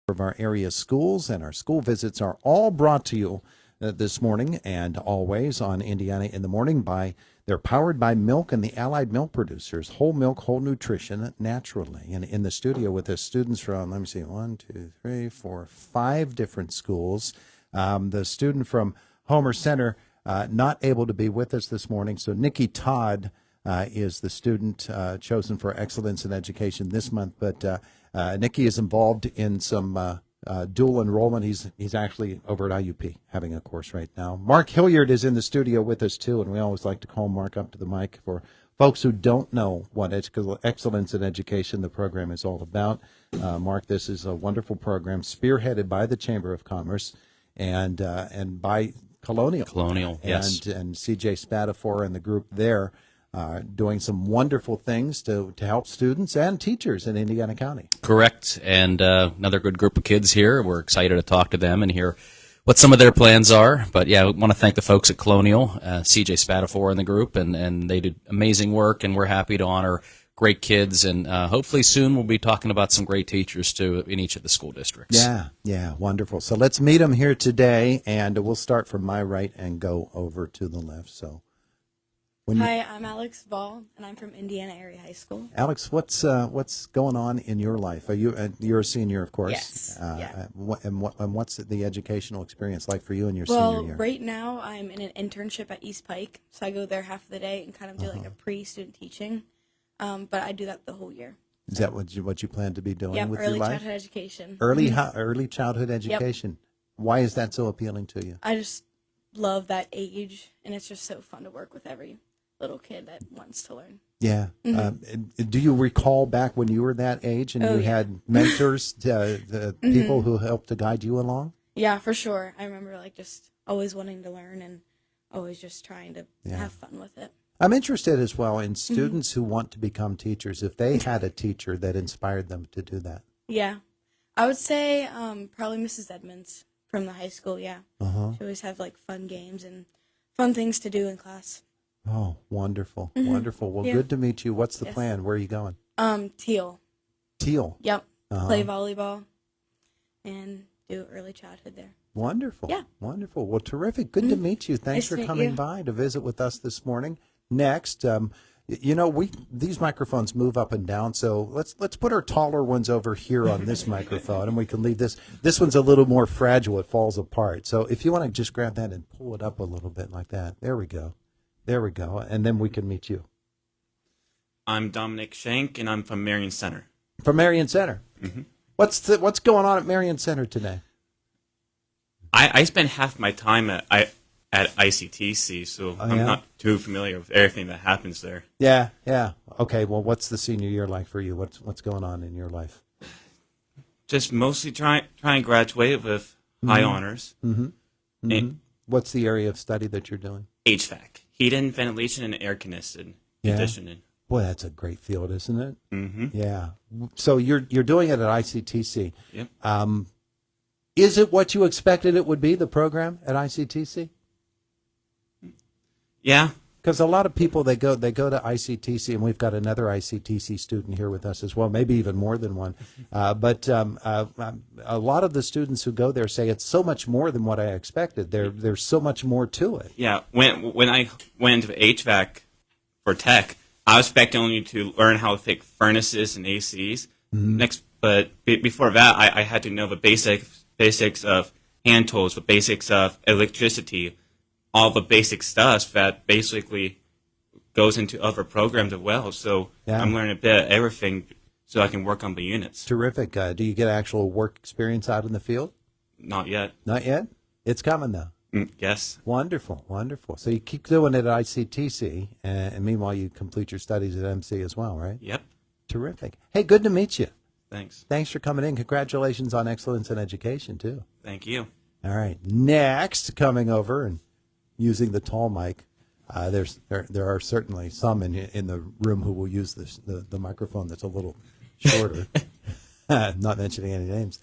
of our area schools, and our school visits are all brought to you this morning and always on Indiana in the Morning they're powered by milk and the allied milk producers, whole milk, whole nutrition, naturally. And in the studio with us, students from, let me see, 5 different schools. The student from Manor Center not able to be with us this morning, so Nikki Todd is the student chosen for excellence in education this month, but Nikki is involved in some dual enrollment. He's actually over at IUP having a course right now. Mark Hilliard is in the studio with us too, and we always like to call Mark up to the mic for folks who don't know what excellence in education, the program, is all about. Mark, this is a wonderful program spearheaded by the Chamber of Commerce and by Colonial, yes, and CJ Spatafor and the group there. Doing some wonderful things to help students and teachers in Indiana County. Correct. And another good group of kids here. We're excited to talk to them and hear what some of their plans are. But, yeah, I want to thank the folks at Colonial, CJ Spatafor and the group, and they did amazing work, and we're happy to honor great kids. And hopefully soon we'll be talking about some great teachers, too, in each of the school districts. Yeah, wonderful. So let's meet them here today, and we'll start from my right and go over to the left. So. Hi, I'm Alex Ball, and I'm from Indiana Area High School. Alex, what's going on in your life? You're a senior, of course. Yes. Yeah. And what's the educational experience like for you in your senior year? Well, right now I'm in an internship at East Pike, so I go there half of the day and kind of do like a pre-student teaching. But I do that the whole year. Is that what you plan to be doing with your life? Early childhood education. Early childhood education. Yep. Why is that so appealing to you? I just love that age, and it's just so fun to work with every little kid that wants to learn. Yeah. Mm-hmm. Do you recall back when you were that age and had mentors, the people who helped to guide you along? Yeah, for sure. I remember just always wanting to learn and always just trying to have fun with it. I'm interested as well in students who want to become teachers, if they had a teacher that inspired them to do that. Yeah. I would say probably Mrs. Edmonds from the high school, yeah. She always have fun games and fun things to do in class. Oh, wonderful, wonderful. Well, good to meet you. What's the plan? Where are you going? Teal. Teal? Yep. Play volleyball and do early childhood there. Wonderful. Yeah. Wonderful. Well, terrific. Good to meet you. Thanks for coming by to visit with us this morning. Next, these microphones move up and down, so let's put our taller ones over here on this microphone, and we can leave this. This one's a little more fragile. It falls apart. So if you want to just grab that and pull it up a little bit like that. There we go. And then we can meet you. I'm Dominic Shank, and I'm from Marion Center. From Marion Center. Mm-hmm. What's going on at Marion Center today? I spend half my time at ICTC, so I'm not too familiar with everything that happens there. Yeah. Okay. Well, what's the senior year like for you? What's going on in your life? Just mostly try and graduate with high honors. Mm-hmm. And what's the area of study that you're doing? HVAC. Heating, ventilation, and air conditioning. Boy, that's a great field, isn't it? Mm-hmm. Yeah. So you're doing it at ICTC. Yep. Is it what you expected it would be, the program at ICTC? Yeah. Because a lot of people, they go to ICTC, and we've got another ICTC student here with us as well, maybe even more than one. But a lot of the students who go there say it's so much more than what I expected. There's so much more to it. Yeah. When I went into HVAC for tech, I was expecting only to learn how to fix furnaces and ACs. But before that, I had to know the basics of hand tools, the basics of electricity, all the basic stuff that basically goes into other programs as well. So I'm learning a bit of everything so I can work on the units. Terrific. Do you get actual work experience out in the field? Not yet. Not yet? It's coming, though. Yes. Wonderful. So you keep doing it at ICTC, and meanwhile you complete your studies at MC as well, right? Yep. Terrific. Hey, good to meet you. Thanks. Thanks for coming in. Congratulations on excellence in education, too. Thank you. All right. Next, coming over and using the tall mic, there are certainly some in the room who will use the microphone that's a little shorter. Not mentioning any names.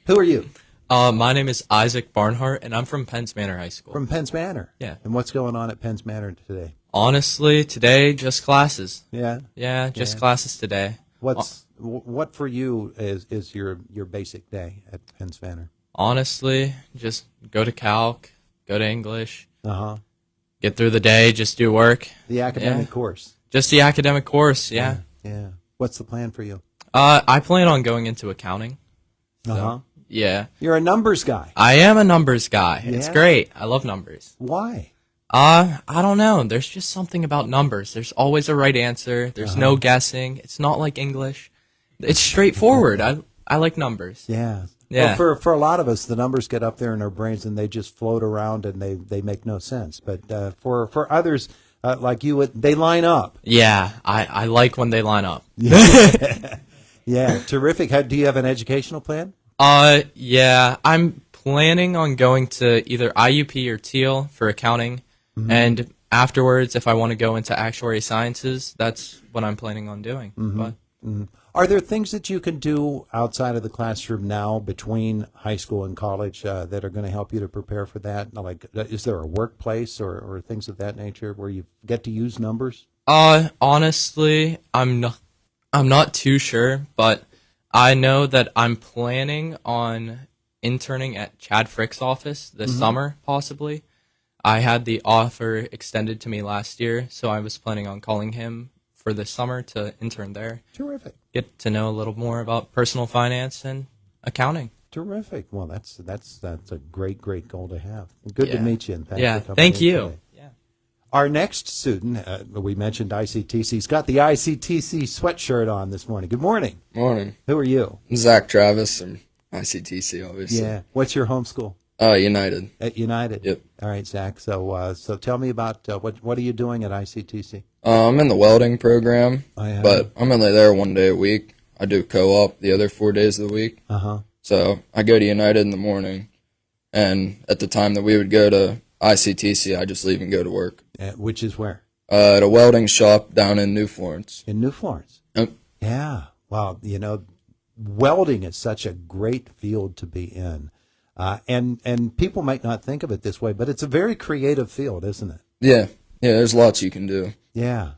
Who are you? My name is Isaac Barnhart, and I'm from Penns Manor High School. From Penns Manor? Yeah. And what's going on at Penns Manor today? Honestly, today, just classes. Yeah? Yeah, just classes today. What's What for you is your basic day at Penns Manor? Honestly, just go to calc, go to English, Uh-huh. get through the day, just do work. The academic Yeah. course. Just the academic course, yeah. Yeah. What's the plan for you? I plan on going into accounting. Uh-huh. Yeah. You're a numbers guy. I am a numbers guy. It's Yeah? great. I love numbers. Why? I don't know. There's just something about numbers. There's always a right answer. There's no guessing. It's not like English. It's straightforward. I like numbers. Yeah. Yeah. Well, for a lot of us, the numbers get up there in our brains and they just float around and they make no sense. But for others like you, they line up. Yeah, I like when they line up. Yeah, terrific. Do you have an educational plan? Yeah, I'm planning on going to either IUP or Teal for accounting, and afterwards, if I want to go into actuary sciences, that's what I'm planning on doing. But Are there things that you can do outside of the classroom now between high school and college that are going to help you to prepare for that? Like, is there a workplace or things of that nature where you get to use numbers? honestly, I'm not too sure, but I know that I'm planning on interning at Chad Frick's office this summer, possibly. I had the offer extended to me last year, so I was planning on calling him for this summer to intern there. Terrific. Get to know a little more about personal finance and accounting. Terrific. Well, that's a great goal to have. Good to Yeah. meet you. And thanks Yeah, for coming thank in you. today. Our next student, we mentioned ICTC. He's got the ICTC sweatshirt on this morning. Good morning. Morning. Who are you? Zach Travis from ICTC, obviously. Yeah. What's your homeschool? United. At United. Yep. All right, Zach. So tell me about what are you doing at ICTC? I'm in the welding program, yeah. but I'm only there one day a week. I do co-op the other 4 days of the week. Uh-huh. So I go to United in the morning, and at the time that we would go to ICTC, I just leave and go to work. Which is where? At a welding shop down in New Florence. In New Florence. Yep. Yeah. Well, welding is such a great field to be in. And people might not think of it this way, but it's a very creative field, isn't it? Yeah, there's lots you can do. Yeah.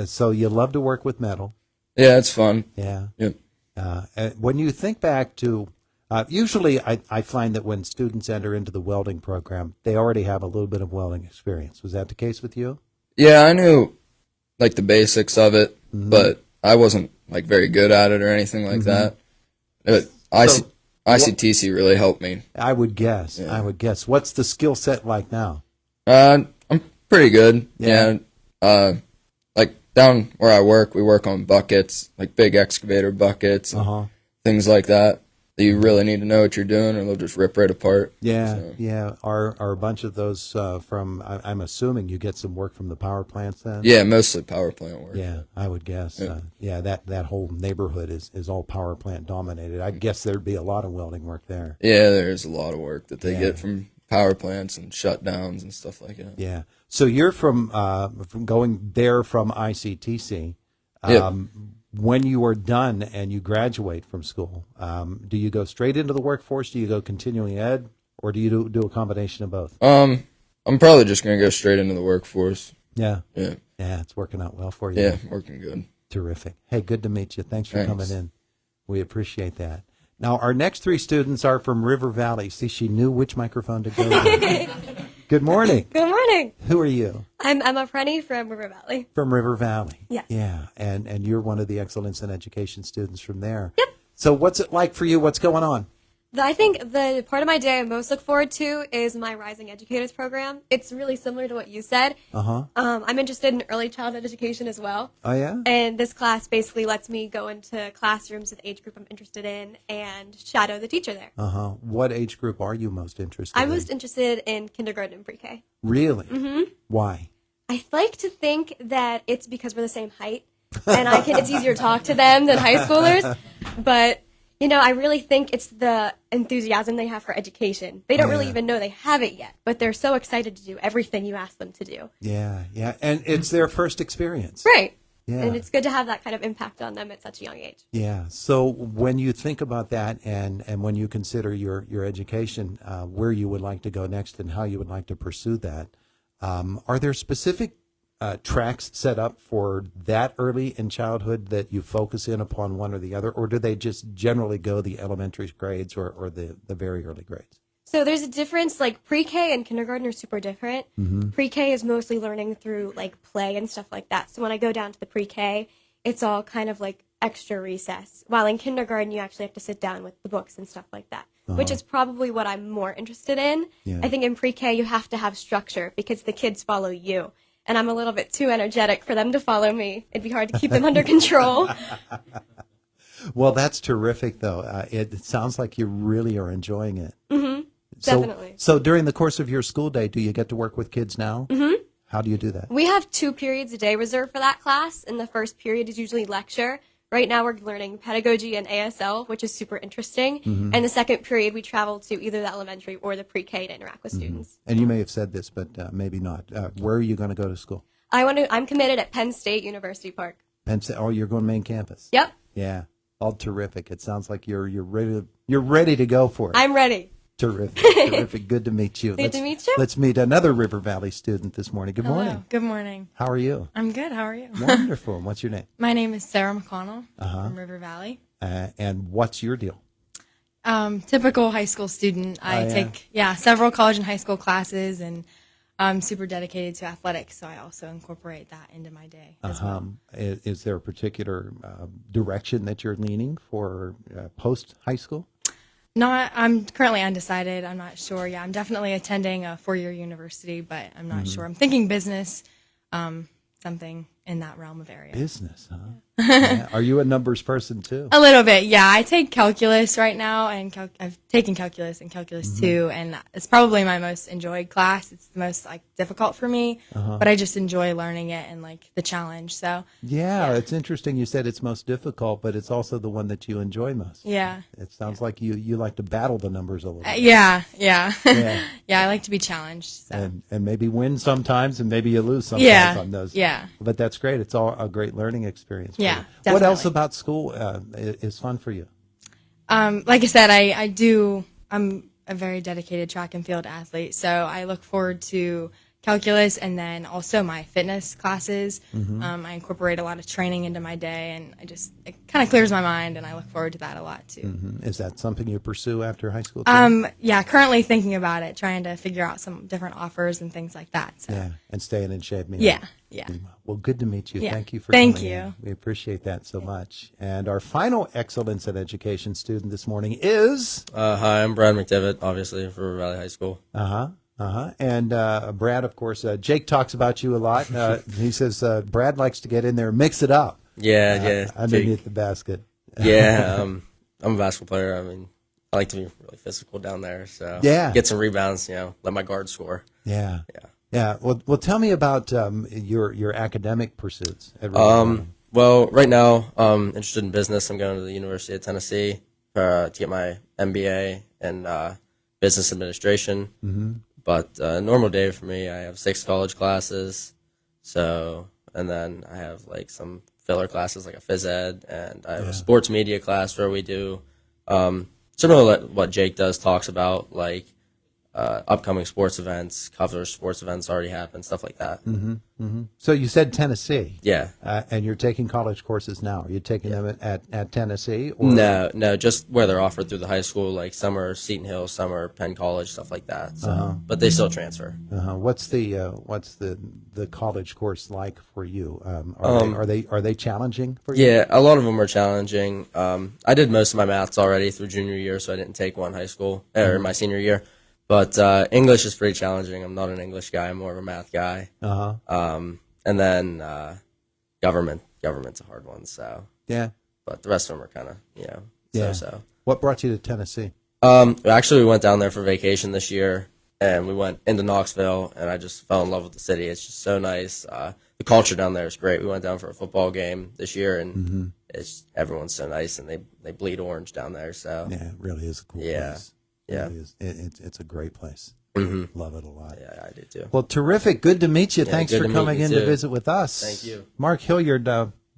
So you love to work with metal. Yeah, it's fun. Yeah. Yep. When you think back to, usually I find that when students enter into the welding program, they already have a little bit of welding experience. Was that the case with you? Yeah, I knew like the basics of it, but I wasn't like very good at it or anything like that. But ICTC really helped me. I would guess. Yeah. I would guess. What's the skill set like now? I'm pretty good. Yeah. Like down where I work, we work on buckets, like big excavator buckets, and things like that. You really need to know what you're doing, or they'll just rip right apart. Yeah, So, yeah. Are a bunch of those from? I'm assuming you get some work from the power plants then. yeah, mostly power plant work. Yeah, I would guess. Yeah. That whole neighborhood is all power plant dominated. I guess there'd be a lot of welding work there. Yeah, there's a lot of work that they Yeah. get from power plants and shutdowns and stuff like that. Yeah. So you're from going there from ICTC. Yep. When you are done and you graduate from school, do you go straight into the workforce? Do you go continuing ed, or do you do a combination of both? I'm probably just gonna go straight into the workforce. Yeah. Yeah, Yeah, it's working out well for you. yeah, working good. Terrific. Hey, good to meet you. Thanks for Thanks. coming in. We appreciate that. Now, our next three students are from River Valley. See, she knew which microphone to go to. Good morning. Good morning. Who are you? I'm Emma Prenny from River Valley. From River Valley. Yes. Yeah, and you're one of the Excellence in Education students from there. Yep. So what's it like for you? What's going on? I think the part of my day I most look forward to is my Rising Educators program. It's really similar to what you said. Uh-huh. I'm interested in early childhood education as well. Oh, yeah? And this class basically lets me go into classrooms of the age group I'm interested in and shadow the teacher there. Uh-huh. What age group are you most interested I'm in? most interested in kindergarten and pre-K. Really? Mm-hmm. Why? I like to think that it's because we're the same height, and it's easier to talk to them than high schoolers. But, I really think it's the enthusiasm they have for education. They don't really even know they have it yet, but they're so excited to do everything you ask them to do. Yeah, yeah. And it's their first experience. Right. Yeah. And it's good to have that kind of impact on them at such a young age. Yeah. So when you think about that and when you consider your education, where you would like to go next and how you would like to pursue that, are there specific tracks set up for that early in childhood that you focus in upon one or the other, or do they just generally go the elementary grades or the very early grades? So there's a difference, like pre-K and kindergarten are super different. Pre-K is mostly learning through like play and stuff like that. So when I go down to the pre-K, it's all kind of like extra recess. While in kindergarten, you actually have to sit down with the books and stuff like that, which is probably what I'm more interested in. Yeah. I think in pre-K, you have to have structure because the kids follow you. And I'm a little bit too energetic for them to follow me. It'd be hard to keep them under control. Well, that's terrific, though. It sounds like you really are enjoying it. Definitely. So during the course of your school day, do you get to work with kids now? Mm-hmm. How do you do that? We have 2 periods a day reserved for that class, and the first period is usually lecture. Right now we're learning pedagogy and ASL, which is super interesting. And the second period, we travel to either the elementary or the pre-K to interact with students. And you may have said this, but maybe not. Where are you going to go to school? I'm committed at Penn State University Park. Penn State. Oh, you're going main campus. Yep, Yeah. All terrific. It sounds like you're ready to go for it. I'm ready. Terrific. Terrific. Good to meet you. Good to meet you. Let's meet another River Valley student this morning. Good morning. Hello. Good morning. How are you? I'm good. How are you? Wonderful. What's your name? My name is Sarah McConnell from River Valley. And what's your deal? Typical high school student. I take several college and high school classes, and I'm super dedicated to athletics, so I also incorporate that into my day as well. Is there a particular direction that you're leaning for post high school? I'm currently undecided. I'm not sure. Yeah, I'm definitely attending a 4-year university, but I'm not sure. I'm thinking business, something in that realm of area. Business, huh? Yeah. Are you a numbers person too? A little bit, yeah. I take calculus right now, and I've taken calculus and calculus 2, and it's probably my most enjoyed class. It's the most difficult for me, but I just enjoy learning it and the challenge. So Yeah, it's interesting. You said it's most difficult, but it's also the one that you enjoy most. yeah, It sounds like you like to battle the numbers a little bit. yeah. Yeah. Yeah, I like to be challenged. So. And maybe win sometimes, and maybe you lose sometimes on those. Yeah. But that's great. It's all a great learning experience. for Yeah, you. What else definitely. about school is fun for you? Like I said, I'm a very dedicated track and field athlete, so I look forward to calculus and then also my fitness classes. I incorporate a lot of training into my day, and it kind of clears my mind, and I look forward to that a lot too. Is that something you pursue after high school? Too? Yeah, currently thinking about it, trying to figure out some different offers and things like that. So. Yeah, and staying in shape. Yeah. Well, good to meet you. Yeah. Thank you for Thank coming you. in. We appreciate that so much. And our final Excellence in Education student this morning is... Hi, I'm Brad McDevitt, obviously, for River Valley High School. And Brad, of course, Jake talks about you a lot. He says Brad likes to get in there and mix it up. Yeah. Underneath the basket. Yeah, I'm a basketball player. I mean, I like to be really physical down there. So Yeah. get some rebounds, let my guard score. Yeah. Well, tell me about your academic pursuits. At River Valley. Well, right now, I'm interested in business. I'm going to the University of Tennessee to get my MBA in business administration. But a normal day for me, I have 6 college classes. So, and then I have some filler classes like a phys ed, and I have a sports media class where we do similar to what Jake does, talks about upcoming sports events, covers sports events already happened, stuff like that. So you said Tennessee. Yeah. And you're taking college courses now. Are you taking them at Tennessee? Or? No, just where they're offered through the high school, some are Seton Hill, some are Penn College, stuff like that. So, but they still transfer. What's the college course like for you? Are they challenging for you? Yeah, a lot of them are challenging. I did most of my maths already through junior year, so I didn't take one high school or my senior year. But English is pretty challenging. I'm not an English guy. I'm more of a math guy. And then government's a hard one. So Yeah. but the rest of them are kind of so. What brought you to Tennessee? Actually, we went down there for vacation this year, and we went into Knoxville, and I just fell in love with the city. It's just so nice. The culture down there is great. We went down for a football game this year, and everyone's so nice, and they bleed orange down there. So Yeah, it really is a cool place. Yeah. It is. It's a great place. Love it a lot. yeah, I do too. Well, terrific. Good to meet you. Yeah, Thanks good for to meet coming you in to too. visit with us. Thank you. Mark Hilliard,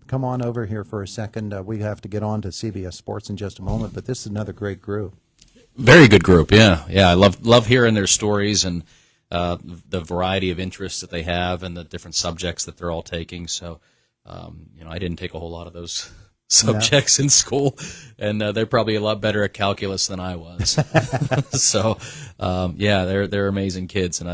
come on over here for a second. We have to get on to CBS Sports in just a moment, but this is another great group. Very good group. Yeah. I love hearing their stories, and the variety of interests that they have and the different subjects that they're all taking. So, I didn't take a whole lot of those subjects in school, and they're probably a lot better at calculus than I was. So, they're amazing kids, and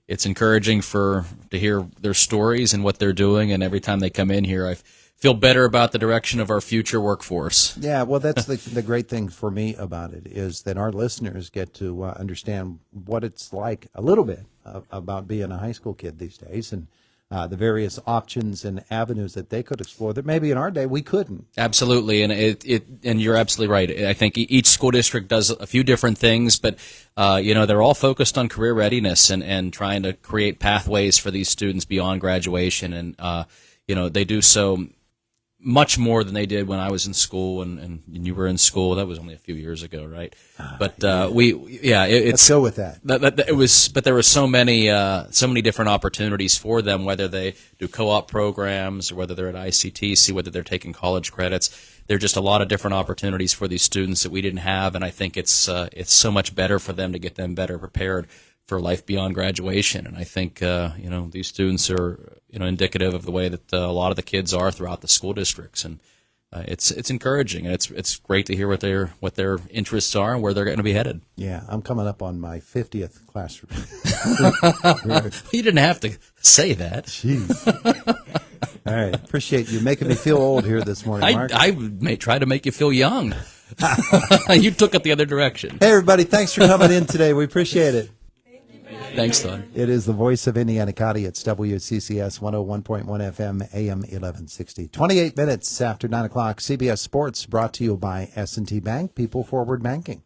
it's encouraging to hear their stories and what they're doing. And every time they come in here, I feel better about the direction of our future workforce. Yeah, well, that's the great thing for me about it is that our listeners get to understand what it's like a little bit about being a high school kid these days, and the various options and avenues that they could explore that maybe in our day we couldn't. Absolutely, and and you're absolutely right. I think each school district does a few different things, but they're all focused on career readiness and trying to create pathways for these students beyond graduation, and they do so much more than they did when I was in school and you were in school. That was only a few years ago, right? But Let's go with that. But there were so many different opportunities for them, whether they do co-op programs or whether they're at ICTC, whether they're taking college credits. There are just a lot of different opportunities for these students that we didn't have, and I think it's so much better for them to get them better prepared for life beyond graduation. And I think these students are indicative of the way that a lot of the kids are throughout the school districts, and it's encouraging, and it's great to hear what their interests are and where they're going to be headed. Yeah, I'm coming up on my 50th classroom. You didn't have to say that. Jeez. All right, appreciate you making me feel old here this morning, Mark. I may try to make you feel young. You took it the other direction. Hey, everybody, thanks for coming in today. We appreciate it. Thanks, Todd. It is the voice of Indiana County. It's WCCS 101.1 FM, AM 1160. 28 minutes after 9 o'clock, CBS Sports brought to you by S&T Bank, People Forward Banking.